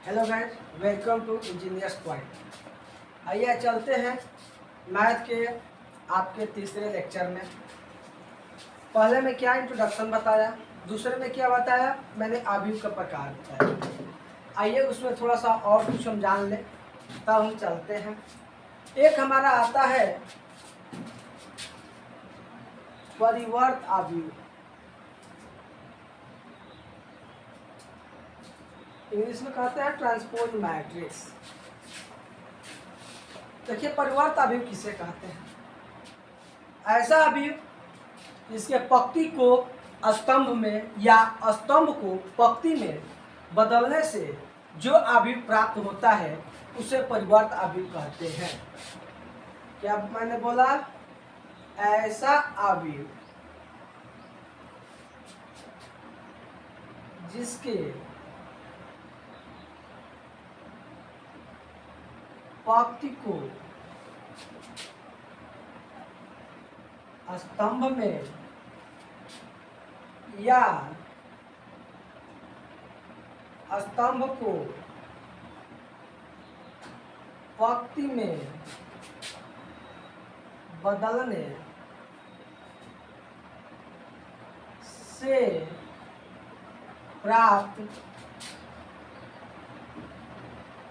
Hello guys, welcome to engineers point. आइए चलते हैं मैथ के आपके तीसरे लेक्चर में। पहले में क्या इंट्रोडक्शन बताया, दूसरे में क्या बताया, मैंने आव्यूह का प्रकार बताया। आइए उसमें थोड़ा सा और कुछ हम जान लें, तब हम चलते हैं। एक हमारा आता है परिवर्त आव्यूह, इंग्लिश में कहते हैं ट्रांसपोज मैट्रिक्स। देखिए परिवर्त आव्यूह किसे कहते हैं? ऐसा आव्यूह जिसके पंक्ति को स्तंभ में या स्तंभ को पंक्ति में बदलने से जो आव्यूह प्राप्त होता है उसे परिवर्त आव्यूह कहते हैं। क्या मैंने बोला? ऐसा आव्यूह जिसके पंक्ति को स्तंभ में या स्तंभ को पंक्ति में बदलने से प्राप्त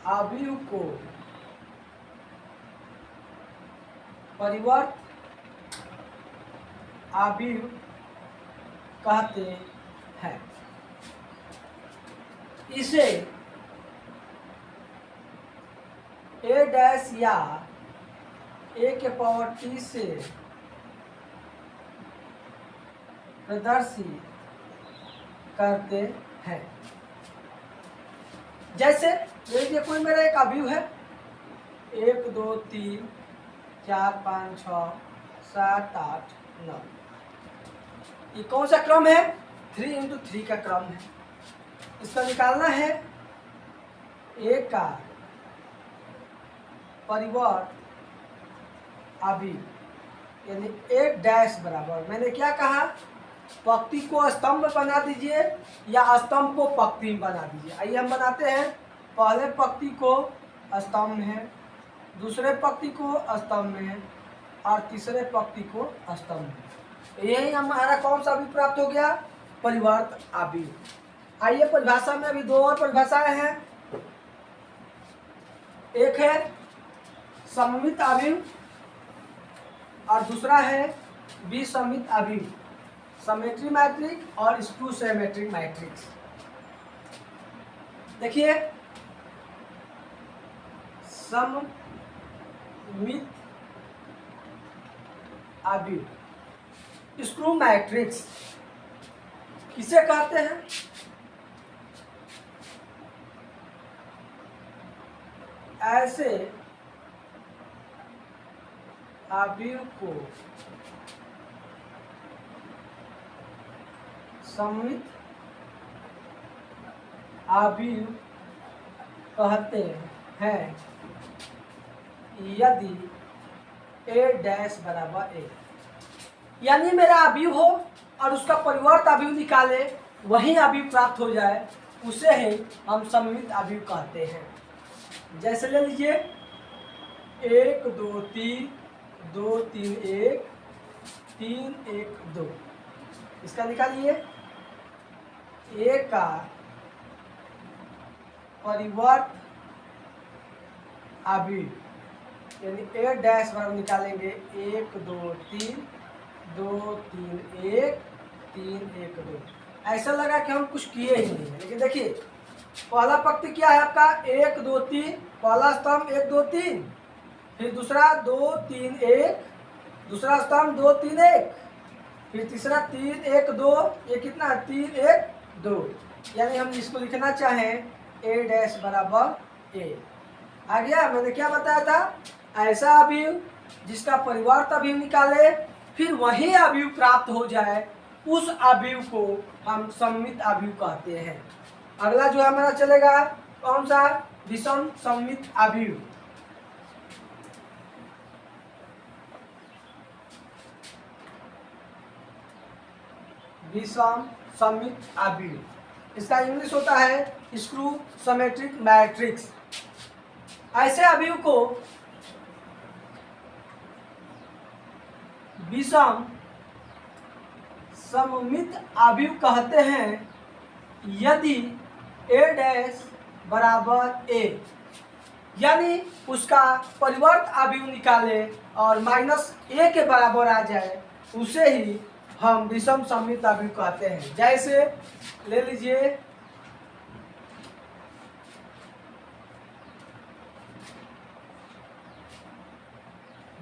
आव्यूह को परिवर्त आव्यूह कहते हैं। इसे a डैश या a के पावर t से प्रदर्शित करते हैं। जैसे देखिए कोई मेरा एक आव्यूह है 1 2 3 4 5 6 7 8 9। ये कौन सा क्रम है? 3 इंटू 3 का क्रम है। इसका निकालना है एक का परिवर्त आव्यूह, यानी एक डैश बराबर, मैंने क्या कहा, पंक्ति को स्तंभ बना दीजिए या स्तंभ को पंक्ति में बना दीजिए। आइए हम बनाते हैं। पहले पंक्ति को स्तंभ में, दूसरे पंक्ति को स्तंभ में और तीसरे पंक्ति को स्तंभ में। यही हमारा कौन सा आव्यूह प्राप्त हो गया? परिवर्त आव्यूह। आइए परिभाषा में अभी दो और परिभाषाएं हैं। एक है सममित आव्यूह और दूसरा है विसमित आव्यूह, सिमेट्री मैट्रिक्स और स्क्यू सिमेट्रिक मैट्रिक्स। देखिए सममित आव्यूह स्क्यू मैट्रिक्स किसे कहते हैं? ऐसे आव्यूह को सममित आव्यूह कहते हैं यदि a डैश बराबर a, यानी मेरा आव्यूह हो और उसका परिवर्त आव्यूह निकाले, वही आव्यूह प्राप्त हो जाए, उसे ही हम सममित आव्यूह कहते हैं। जैसे ले लीजिए 1 2 3 2 3 1 3 1 2। इसका निकालिए a का परिवर्त आव्यूह, यानी a डैश बराबर निकालेंगे 1 2 3 2 3 1 3 1 2। ऐसा लगा कि हम कुछ किए ही नहीं है, लेकिन देखिए पहला पंक्ति क्या है आपका 1 2 3, पहला स्तंभ 1 2 3, फिर दूसरा 2 3 1, दूसरा स्तंभ 2 3 1, फिर तीसरा 3 1 2, ये कितना 3 1 2। यानी हम इसको लिखना चाहें a डैश बराबर a। आ गया? मैंने क्या बताया था? ऐसा आव्यूह जिसका परिवर्त आव्यूह निकाले फिर वही आव्यूह प्राप्त हो जाए, उस आव्यूह को हम सममित आव्यूह कहते हैं। अगला जो हमारा चलेगा कौन सा? विषम सममित आव्यूह। विषम सममित आव्यूह इसका इंग्लिश होता है स्क्रू सिमेट्रिक मैट्रिक्स। ऐसे अवयव को विषम सममित अवयव कहते हैं यदि a डैश बराबर a, यानी उसका परिवर्त अवयव निकाले और माइनस a के बराबर आ जाए, उसे ही हम विषम सममित अवयव कहते हैं। जैसे ले लीजिए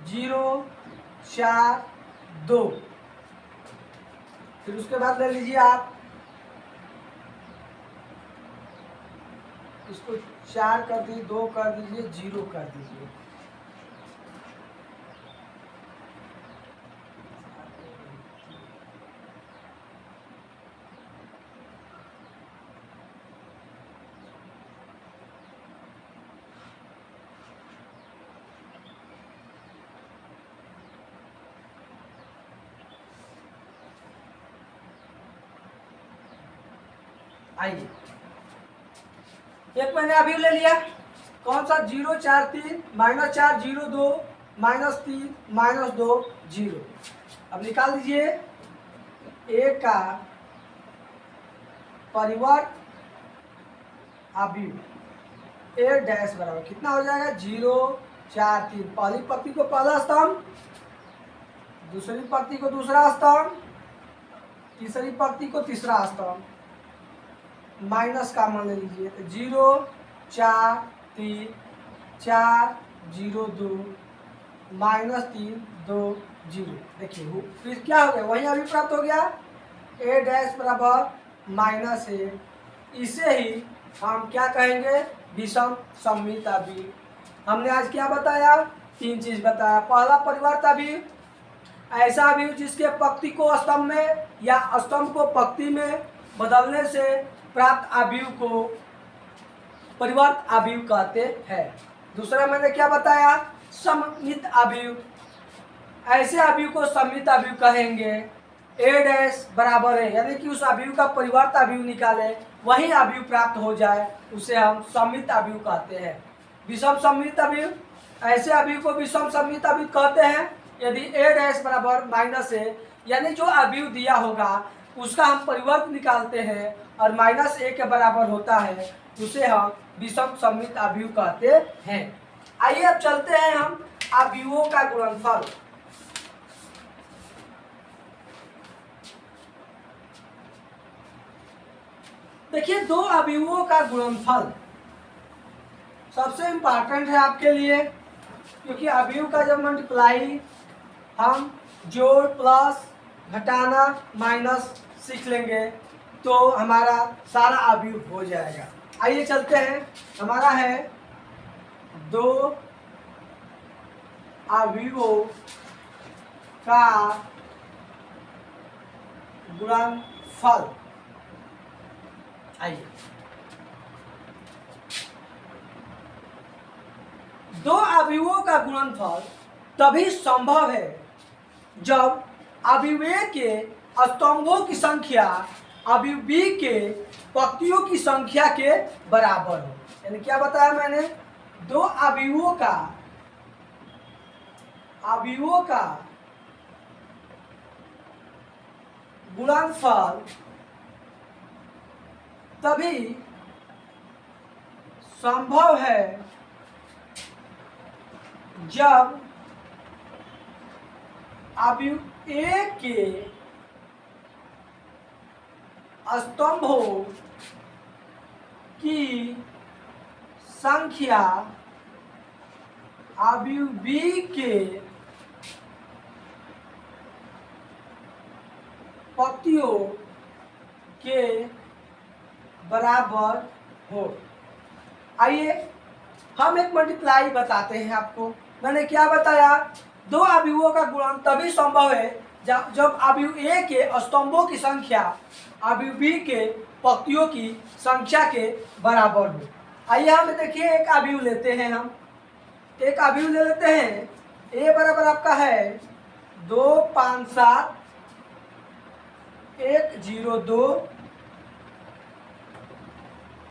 0, 4, 2, फिर उसके बाद ले लीजिए आप इसको 4 कर दीजिए, 2 कर दीजिए, 0 कर दीजिए। आइए एक मैंने अभी ले लिया, कौन सा 0, 4, 3, -4, 0, 2, -3, -2, 0। अब निकाल दीजिए a का परिवर्त अवयव a डैश बराबर कितना हो जाएगा 0, 4, 3। पहली पंक्ति को पहला स्तंभ, दूसरी पंक्ति को दूसरा स्तंभ, तीसरी पंक्ति को तीसरा स्तंभ, माइनस का मान ले लीजिए तो 0, 4, 3, 4, 0, 2, -3, 2, 0। देखिए फिर क्या हो गया, वही अभी प्राप्त हो गया a डैश बराबर -a। इसे ही हम क्या कहेंगे विषम सममित अवयव। हमने आज क्या बताया, 3 चीज बताया। पहला परिवर्त अवयव, ऐसा अवयव जिसके पंक्ति को स्तंभ में या स्तंभ को पंक्ति में बदलने से प्राप्त अवयव को परिवर्त अवयव कहते हैं। दूसरा मैंने क्या बताया, सममित अवयव, ऐसे अवयव को सममित अवयव कहेंगे a डैश बराबर है, यानी कि उस अवयव का परिवर्त अवयव निकाले वही अवयव प्राप्त हो जाए, उसे हम सममित अवयव कहते हैं। विषम सममित अवयव, ऐसे अवयव को विषम सममित अवयव कहते हैं यदि a डैश बराबर -a, यानी जो अवयव दिया होगा उसका हम परिवर्त निकालते हैं और -a के बराबर होता है, उसे हम विषम सममित अवयव कहते हैं। आइए अब चलते हैं हम अवयवों का गुणनफल। देखिए दो अवयवों का गुणनफल सबसे इम्पोर्टेंट है आपके लिए, क्योंकि अवयव का जब मल्टीप्लाई हम जोड़ प्लस घटाना माइनस सीख लेंगे तो हमारा सारा अवयव हो जाएगा। आइए चलते हैं, हमारा है दो अवयवों का गुणनफल। आइए दो अवयवों का गुणनफल तभी संभव है जब अवयव A के स्तंभों की संख्या अवयव B के पंक्तियों की संख्या के बराबर हो। यानी क्या बताया मैंने, दो अवयवों का गुणनफल तभी संभव है जब अवयव A के स्तंभों की संख्या अवयव B के पंक्तियों के बराबर हो। आइए हम एक मल्टीप्लाई बताते हैं आपको। मैंने क्या बताया, दो अवयवों का गुणन तभी संभव है जब अवयव A के स्तंभों की संख्या अवयव B के पंक्तियों की संख्या के बराबर हो। आइए हम देखिए एक अवयव लेते हैं, हम एक अवयव ले लेते हैं। A बराबर आपका है 2, 5, 7, 1, 0, 2,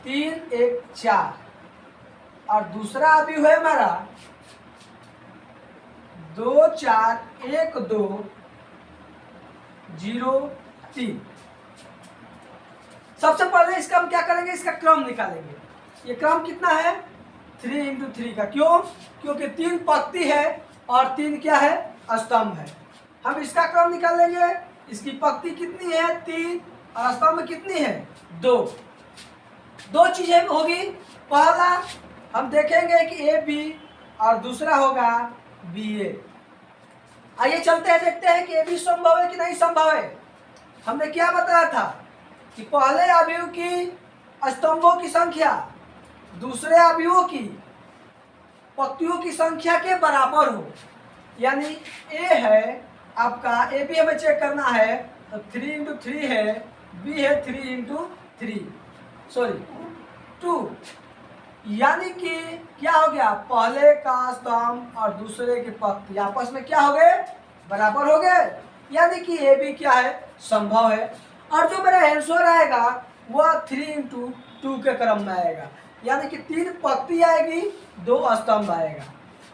3 1 4, और दूसरा अभी है हमारा 2 4 1 2 0 3। सबसे पहले इसका हम क्या करेंगे, इसका क्रम निकालेंगे। ये क्रम कितना है, 3 इंटू 3 का। क्यों, क्योंकि 3 पंक्ति है और 3 क्या है, स्तंभ है। हम इसका क्रम निकाल लेंगे। इसकी पंक्ति कितनी है, 3, और स्तंभ कितनी है, 2। दो चीजें होगी। पहला हम देखेंगे कि ए बी, और दूसरा होगा बी ए। आइए चलते हैं, देखते हैं कि ए बी संभव है कि नहीं संभव है। हमने क्या बताया था कि पहले अवयव की स्तंभों की संख्या दूसरे अवयवों की पंक्तियों की संख्या के बराबर हो। यानी ए है आपका, ए बी हमें चेक करना है, तो 3 इंटू 3 है, बी है 3 इंटू 3, सॉरी 2। यानी कि क्या हो गया, पहले का स्तंभ और दूसरे की पंक्ति आपस में क्या हो गए, बराबर हो गए। यानी कि ए बी क्या है, संभव है। और जो मेरा आंसर आएगा वह 3 इंटू 2 के क्रम में आएगा। यानी कि 3 पंक्ति आएगी, 2 स्तंभ आएगा।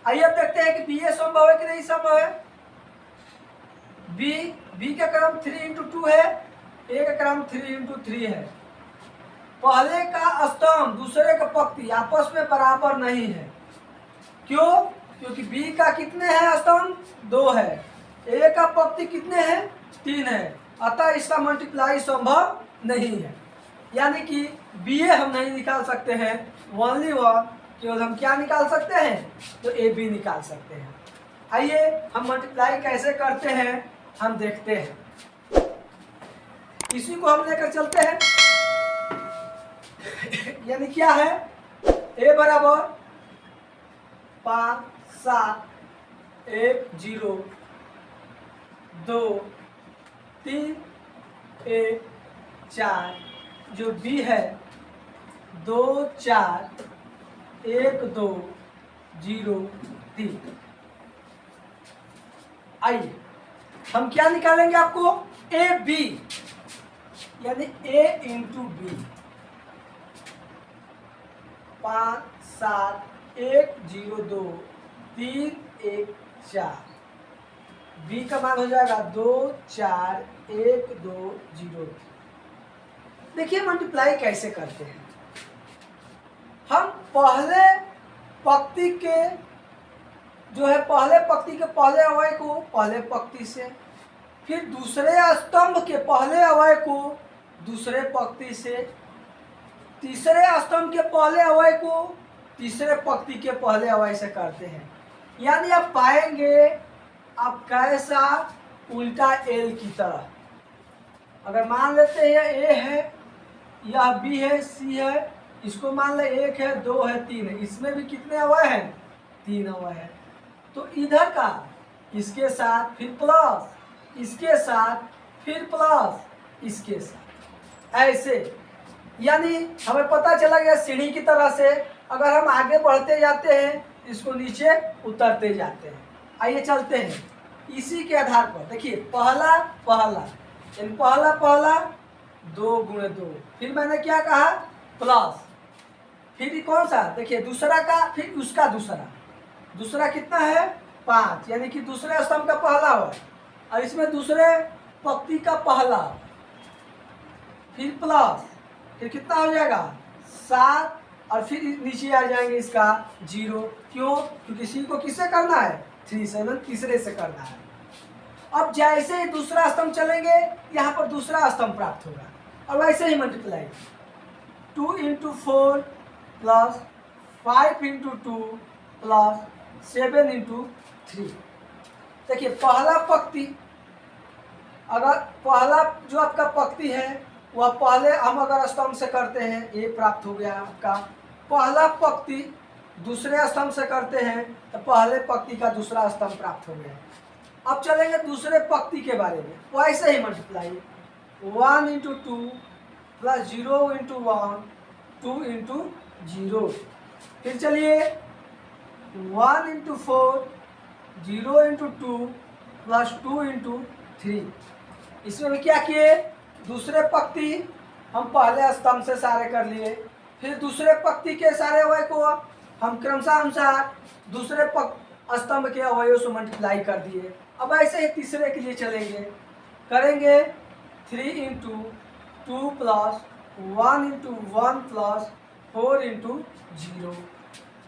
आइए अब देखते हैं कि बी ए संभव है कि नहीं संभव है। बी का क्रम 3 इंटू 2 है, ए का क्रम 3 इंटू 3 है। पहले का स्तंभ दूसरे का पंक्ति आपस में बराबर नहीं है। क्यों, क्योंकि बी का कितने हैं स्तंभ, 2 है, ए का पंक्ति कितने हैं, 3 है, अतः इसका मल्टीप्लाई संभव नहीं है। यानी कि बी ए हम नहीं निकाल सकते हैं, ओनली वन, केवल हम क्या निकाल सकते हैं, तो ए बी निकाल सकते हैं। आइए हम मल्टीप्लाई कैसे करते हैं हम देखते हैं। इसी को हम लेकर चलते हैं। यानी क्या है, ए बराबर 5 7 1 0 2 3 1 4, जो बी है 2 4 1 2 0 3। आइए हम क्या निकालेंगे, आपको ए बी, यानी ए इंटू बी, 5 7 1 0 2 3 1 4, बी का मान हो जाएगा 2 4 1 2 0। देखिए मल्टीप्लाई कैसे करते हैं। हम पहले पंक्ति के जो है, पहले पंक्ति के पहले अवयव को पहले पंक्ति से, फिर दूसरे स्तंभ के पहले अवयव को दूसरे पंक्ति से, तीसरे स्तंभ के पहले अवयव को तीसरे पंक्ति के पहले अवयव से करते हैं। यानी आप पाएंगे आप कैसा उल्टा एल की तरह। अगर मान लेते हैं ए है, यह बी है, सी है, इसको मान ले 1 है 2 है 3 है, इसमें भी कितने अवयव हैं, 3 अवयव है। तो इधर का इसके साथ फिर प्लस, इसके साथ फिर प्लस, इसके साथ, ऐसे। यानी हमें पता चला गया सीढ़ी की तरह से अगर हम आगे बढ़ते जाते हैं, इसको नीचे उतरते जाते हैं। आइए चलते हैं इसी के आधार पर। देखिए पहला पहला, यानी पहला पहला 2 गुणे 2, फिर मैंने क्या कहा प्लस, फिर कौन सा, देखिए दूसरा का, फिर उसका दूसरा, दूसरा कितना है 5, यानी कि दूसरे स्तंभ का पहला हो, और इसमें दूसरे पंक्ति का पहला, फिर प्लस, फिर कितना हो जाएगा 7, और फिर नीचे आ जाएंगे इसका 0। क्यों, क्योंकि सी को किससे करना है, 3 7 तीसरे से करना है। अब जैसे ही दूसरा स्तंभ चलेंगे यहाँ पर दूसरा स्तंभ प्राप्त होगा, और वैसे ही multiply 2 into 4 plus 5 into 2 plus 7 into 3। देखिए पहला पंक्ति, अगर पहला जो आपका पंक्ति है वह पहले हम अगर स्तंभ से करते हैं, ये प्राप्त हो गया आपका पहला पंक्ति, दूसरे स्तंभ से करते हैं तो पहले पंक्ति का दूसरा स्तंभ प्राप्त हो गया। अब चलेंगे दूसरे पंक्ति के बारे में, वैसे ही multiply 1 into 2 plus 0 into 1 2 into 0। फिर चलिए 1 इंटू 4 0 इंटू 2 प्लस 2 इंटू 3। इसमें भी क्या किए, दूसरे पंक्ति हम पहले स्तंभ से सारे कर लिए, फिर दूसरे पंक्ति के सारे अवयव को हम क्रमशः अनुसार दूसरे स्तंभ के अवयव से मल्टीप्लाई कर दिए। अब ऐसे ही तीसरे के लिए चलेंगे, करेंगे 3 into 2 plus 1 into 1 plus 4 into 0।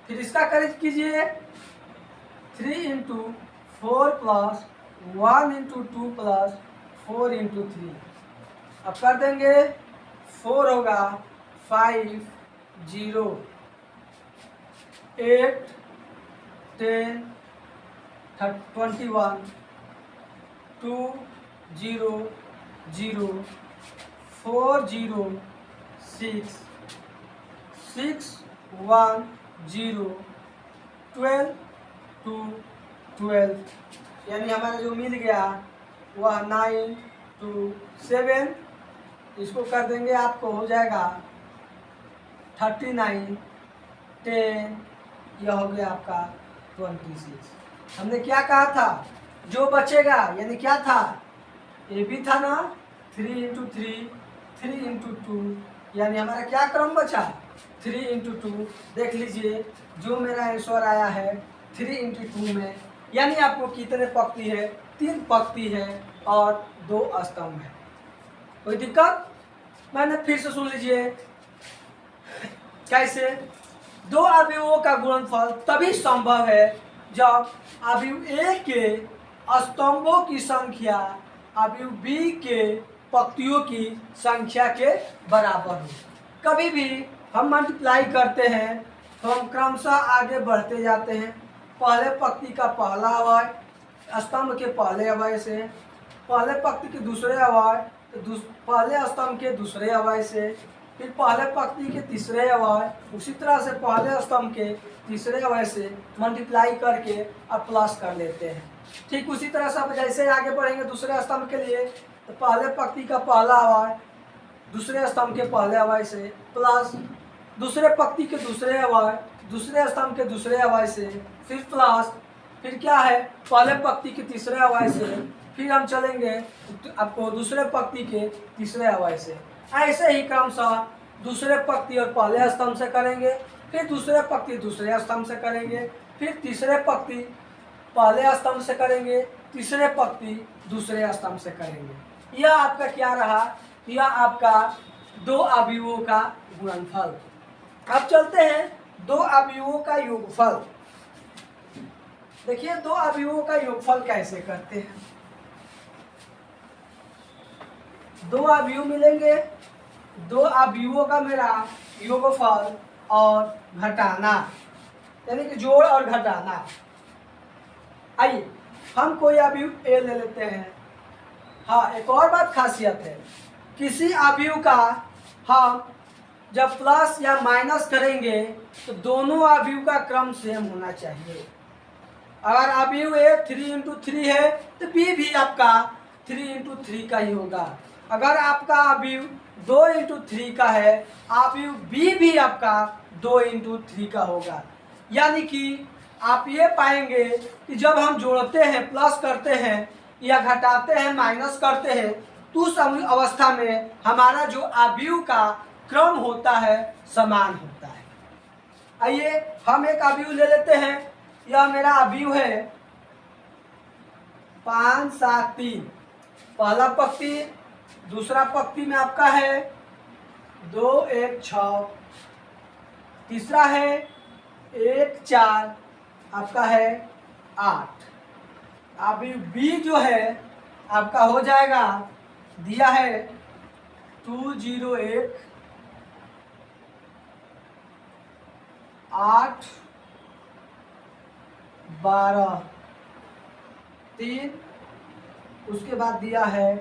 फिर इसका करेक्ट कीजिए 3 into 4 plus 1 into 2 plus 4 into 3। अब कर देंगे 4 होगा 5 0 8 10 21 2 0 0 4 0 6 6 1 0 12 2 12, यानी हमारा जो मिल गया वह 9 2 7। इसको कर देंगे, आपको हो जाएगा 39 10, यह हो गया आपका 26। हमने क्या कहा था, जो बचेगा यानी क्या था, ये भी था ना 3 इंटू 3 3 इंटू 2, यानी हमारा क्या क्रम बचा 3 इंटू 2। देख लीजिए जो मेरा आंसर आया है 3 इंटू 2 में, यानी आपको कितने पंक्ति है, 3 पंक्ति है और 2 स्तंभ है। कोई दिक्कत? मैंने फिर से सुन लीजिए कैसे। 2 अवयवों का गुणनफल तभी संभव है जब अवयव ए के स्तंभों की संख्या अवयव बी के पंक्तियों की संख्या के बराबर हो। कभी भी हम मल्टीप्लाई करते हैं तो हम क्रमशः आगे बढ़ते जाते हैं। पहले पंक्ति का पहला अवयव स्तंभ के पहले अवयव से, पहले पंक्ति के दूसरे अवयव तो पहले स्तंभ के दूसरे अवयव से, फिर पहले पंक्ति के तीसरे अवयव, उसी तरह से पहले स्तंभ के तीसरे अवयव से मल्टीप्लाई करके अब प्लस कर लेते हैं। ठीक उसी तरह से अब जैसे आगे बढ़ेंगे दूसरे स्तंभ के लिए, तो पहले पंक्ति का पहला अवयव दूसरे स्तंभ के पहले अवयव से प्लस दूसरे पंक्ति के दूसरे अवयव दूसरे स्तंभ के दूसरे अवयव से, फिर प्लस फिर क्या है पहले पंक्ति के तीसरे अवयव से, फिर हम चलेंगे आपको दूसरे पंक्ति के तीसरे अवयव से। ऐसे ही क्रमशः दूसरे पंक्ति और पहले स्तंभ से करेंगे, फिर दूसरे पंक्ति दूसरे स्तंभ से करेंगे, फिर तीसरे पंक्ति पहले स्तंभ से करेंगे, तीसरे पंक्ति दूसरे स्तंभ से करेंगे। यह आपका क्या रहा, यह आपका 2 अवयवों का गुणनफल। अब चलते हैं 2 अवयवों का योगफल। देखिए 2 अवयवों का योगफल कैसे करते हैं। 2 अवयव मिलेंगे, 2 अवयवों का मेरा योगफल और घटाना, यानी कि जोड़ और घटाना। आइए हम कोई अवयव ए ले लेते हैं। हाँ, एक और बात खासियत है, किसी अवयव का हम जब प्लस या माइनस करेंगे तो दोनों अवयव का क्रम सेम होना चाहिए। अगर अवयव ए 3 इंटू 3 है तो बी भी आपका 3 इंटू 3 का ही होगा। अगर आपका अवयव 2 इंटू 3 का है, अवयव बी भी आपका 2 इंटू 3 का होगा। यानी कि आप ये पाएंगे कि जब हम जोड़ते हैं, प्लस करते हैं या घटाते हैं, माइनस करते हैं, तो उस अवस्था में हमारा जो अवयव का क्रम होता है समान होता है। आइए हम एक अवयव ले लेते हैं। यह मेरा अवयव है 5 7 3, पहला पंक्ति, दूसरा पंक्ति में आपका है 2 1 6, तीसरा है 1 4, आपका है 8। अवयव बी जो है आपका हो जाएगा, दिया है 2 0 1 8 12 3, उसके बाद दिया है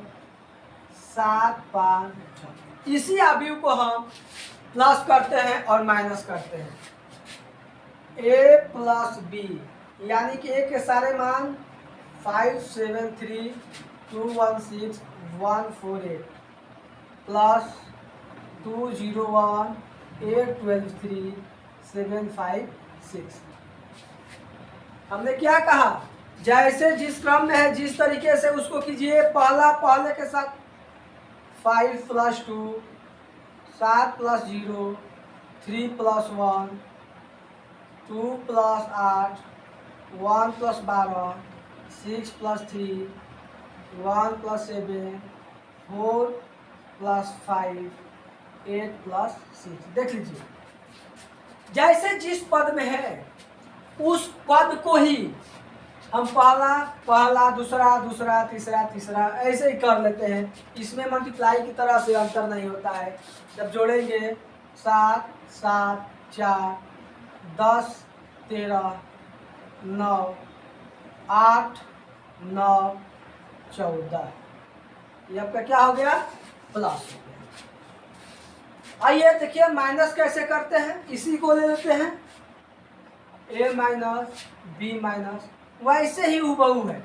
7 5 6। इसी अवयव को हम प्लस करते हैं और माइनस करते हैं। ए प्लस बी, यानी कि ए के सारे मान 5 7 3 2 1 6 1 4 8 प्लस 2 0 1 8 12 3 7 5 6। हमने क्या कहा, जैसे जिस क्रम में है जिस तरीके से उसको कीजिए। पहला पहले के साथ 5 प्लस 2 7 प्लस 0 3 + 1, 2 + 8, 1 + 12, 6 + 3, 1 + 7, 4 + 5, 8 + 6। देख लीजिए, जैसे जिस पद में है उस पद को ही हम पहला दूसरा दूसरा तीसरा तीसरा ऐसे ही कर लेते हैं। इसमें मल्टीप्लाई की तरह से अंतर नहीं होता है। जब जोड़ेंगे 7 7 4 10 13 9 8 9 14, ये आपका क्या हो गया? प्लस हो गया। आइए देखिए माइनस कैसे करते हैं, इसी को ले लेते हैं a माइनस बी माइनस, वैसे ही हूबहू है।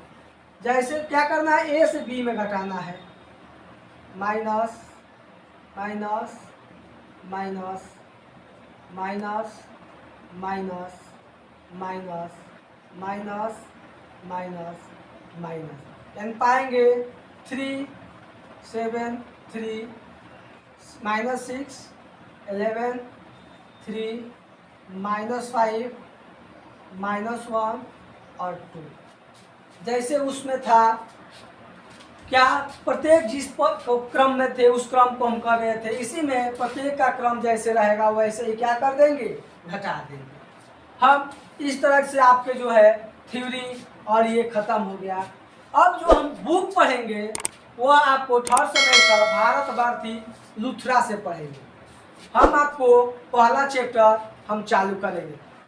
जैसे क्या करना है, ए से बी में घटाना है, minus minus minus minus minus minus minus minus minus, यानी पाएंगे 3 7 3 -6 11 3 -5 -1 और 2। जैसे उसमें था क्या, प्रत्येक जिस क्रम में थे उस क्रम को हम कर रहे थे, इसी में प्रत्येक का क्रम जैसे रहेगा वैसे ही क्या कर देंगे, घटा देंगे। हम इस तरह से आपके जो है थ्योरी और ये खत्म हो गया। अब जो हम बुक पढ़ेंगे वह आपको थर्ड सेमेस्टर भारत भारती लुथरा से पढ़ेंगे। हम आपको पहला चैप्टर हम चालू करेंगे।